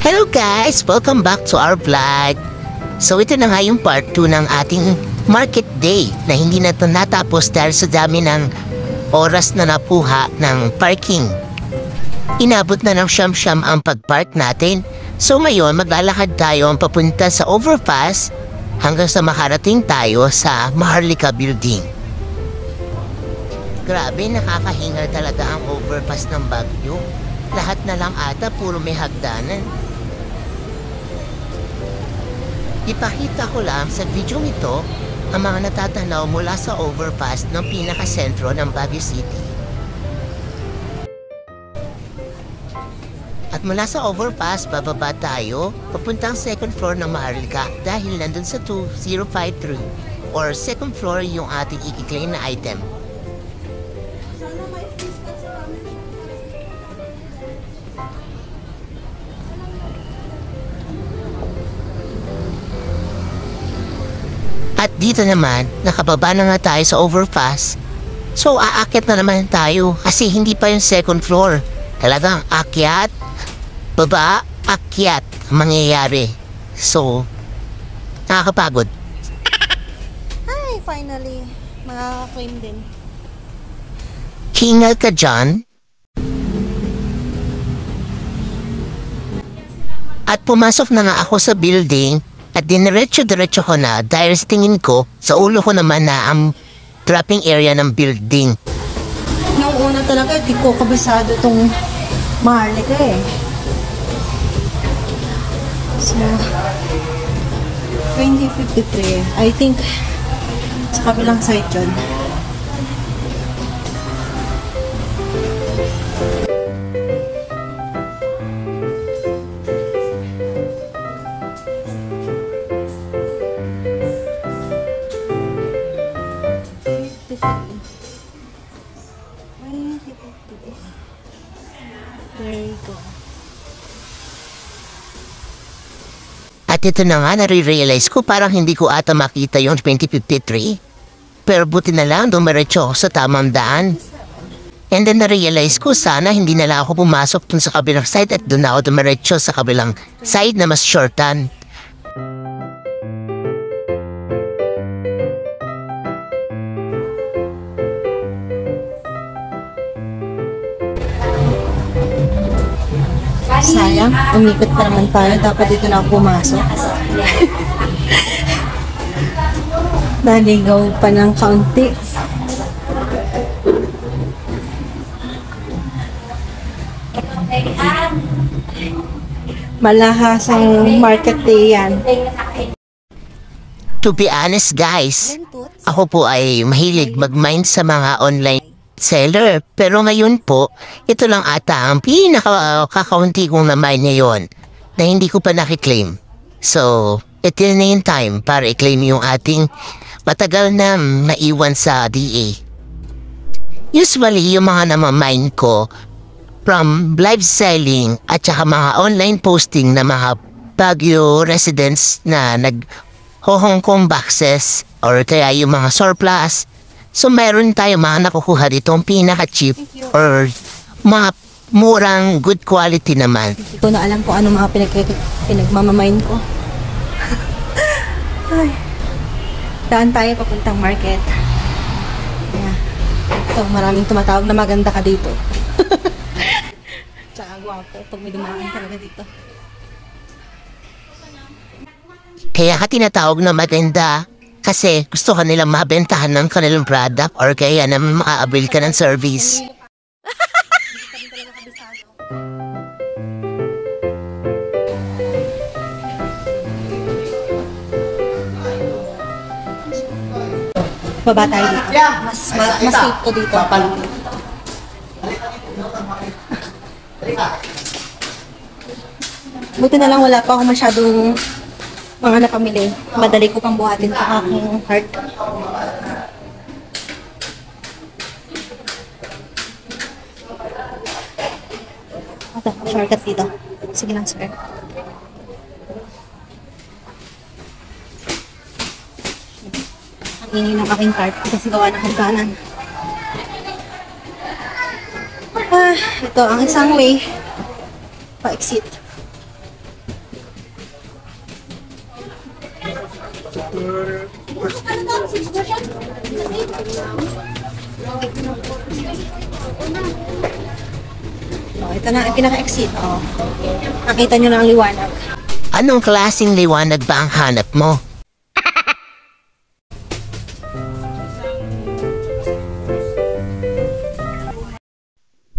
Hello guys! Welcome back to our vlog. So ito na nga yung part 2 ng ating market day na hindi na ito natapos dahil sa dami ng oras na napuha ng parking. Inabot na ng siyam-siyam ang pagpark natin. So ngayon maglalakad tayo papunta sa overpass hanggang sa makarating tayo sa Maharlika Building. Grabe, nakakahingal talaga ang overpass ng Baguio. Lahat na lang ata puro may hagdanan. Ipakita ko lang sa video ito ang mga natatanaw mula sa overpass ng pinakasentro ng Baguio City. At mula sa overpass, bababa tayo papuntang second floor ng Maharlika dahil nandun sa 2053 or second floor yung ating i-claim na item. At dito naman, nakababa na nga tayo sa overpass. So, aakyat na naman tayo kasi hindi pa yung second floor. Talagang akyat, baba, akyat mangyayari. So, nakakapagod. Hi, finally. Makaka-claim din. Hingal ka dyan. At pumasok na nga ako sa building. At diniretso-diretso ko na dahil sa tingin ko, sa ulo ko naman na ang dropping area ng building. Nung una talaga, di ko kabisado itong Maharlika eh. So, 2053. I think, sa kabilang side yun. There you go. At ito na nga, nare-realize ko parang hindi ko ata makita yung 2053. Pero buti na lang, dumiretso ako sa tamang daan. And then na-realize ko, sana hindi na lang ako pumasok dun sa kabilang side at dun ako dumiretso sa kabilang side na mas shortan. Sayang, umikot pa naman tayo. Dapat dito na ako pumasok. Naligaw pa ng kaunti. Malahasang market day yan. To be honest guys, ako po ay mahilig mag-mind sa mga online seller. Pero ngayon po, ito lang ata ang pinakakaunti kong na-mine ngayon na hindi ko pa nakiklaim. So, ito na yung time para i-claim yung ating matagal na naiwan sa DA. Usually, yung mga na-mine ko from live selling at saka mga online posting na mga Baguio residents na nag-Hong Kong boxes or kaya yung mga surplus. So, meron tayo mga nakukuha dito ang pinaka-cheap or mga murang good quality naman. Hindi ko na alam kung ano mga pinagmamamain ko. Ay. Daan tayo papuntang market. Yeah. Ito, maraming tumatawag na maganda ka dito. Tsaka gwapo pag may dumaan talaga dito. Kaya ka tinatawag na maganda kasi gusto ka nilang mabentahan ng kanilang product or kaya naman maka-avail ka ng service. Baba tayo dito. Mas safe ko dito. Buti na lang wala pa ako masyadong mga napamili. Madali ko pang buhatin sa aking heart. Ito, shortcut dito. Sige lang, sir. Ang ingay ng aking cart kasi gawa ng hagdanan. Ito ang isang way pa-exit. Oh, ito na ang pinaka-exit. Oh. Nakita nyo na ang liwanag. Anong klaseng liwanag ba ang hanap mo?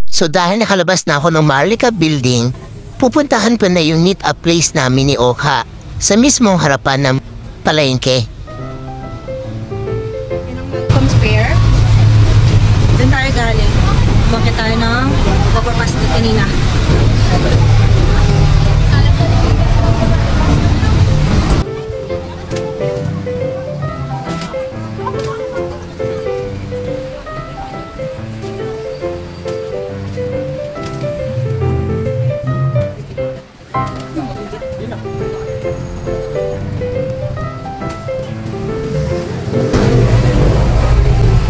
So dahil nakalabas na ako ng Marlica Building, pupuntahan ko na yung meet up place namin ni Oka sa mismong harapan ng palengke. Welcome Square. Doon tayo galing. Bakit tayo ng overpass na kanina.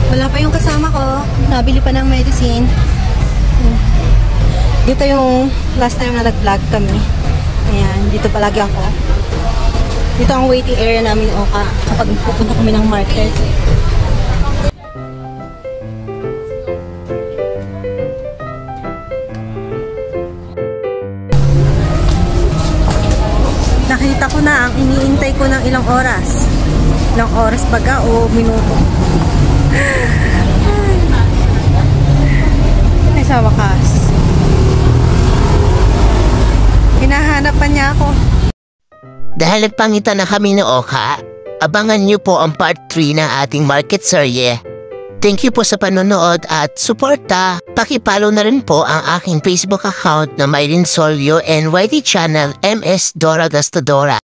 Wala pa yung kasama ko. Nabili pa ng medicine. Dito yung last time na nag-vlog kami. Ayan, dito palagi ako. Dito ang waiting area namin ni Oka kapag pupunta kami ng market. Nakita ko na ang iniintay ko ng ilang oras. Ilang oras baga o minuto. Ay, sa wakas. Hinahanap pa niya ako. Dahil nagpangita na kami ni Oka, abangan niyo po ang part 3 ng ating market serye. Thank you po sa panonood at suporta. Pakipollow na rin po ang aking Facebook account na Mylene Solio and YT channel MS Dora Gastadora.